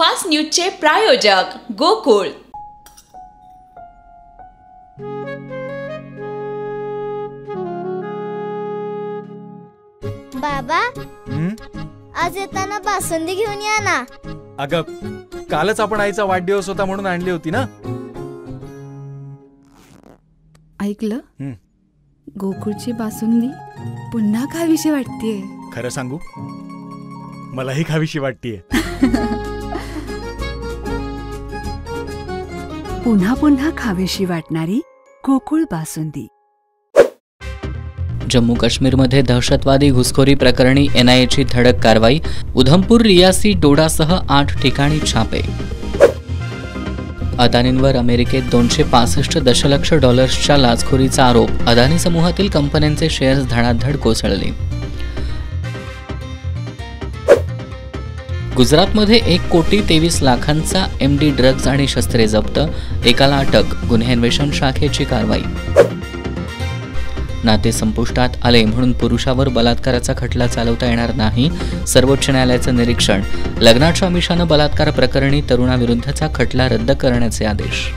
Fast न्यूजचे प्रायोजक गोकुळ। बाबा, आज येताना बासुंदी घेऊन या ना। अगं, कालच आपण आईचा वाढदिवस होता म्हणून आणली होती ना। ऐकलं, गोकुळची बासुंदी पुन्हा खावीशी वाटतेय। खरं सांगू, मलाही खावीशी वाटतेय। पुन्हा पुन्हा खावीशी वाटणारी गोकुळ बासुंदी। जम्मू काश्मीरमध्ये दहशतवादी घुसखोरी प्रकरणी NIAची धडक कारवाई। उधमपूर, रियासी, डोडासह 8 ठिकाणी छापे। अदानींवर अमेरिकेत $265 दशलक्ष लाचखोरीचा आरोप। अदानी समूहातील कंपन्यांचे शेअर्स धडाधड कोसळले। गुजरातमध्ये 1,23,00,000चा MD ड्रग्ज आणि शस्त्रे जप्त। एकाला अटक। गुन्हे अन्वेषण शाखेची कारवाई। नाते संपुष्टात आले म्हणून पुरुषावर बलात्काराचा खटला चालवता येणार नाही, सर्वोच्च न्यायालयाचं निरीक्षण। लग्नाच्या आमिषानं बलात्कार प्रकरणी तरुणाविरुद्धचा खटला रद्द करण्याचे आदेश।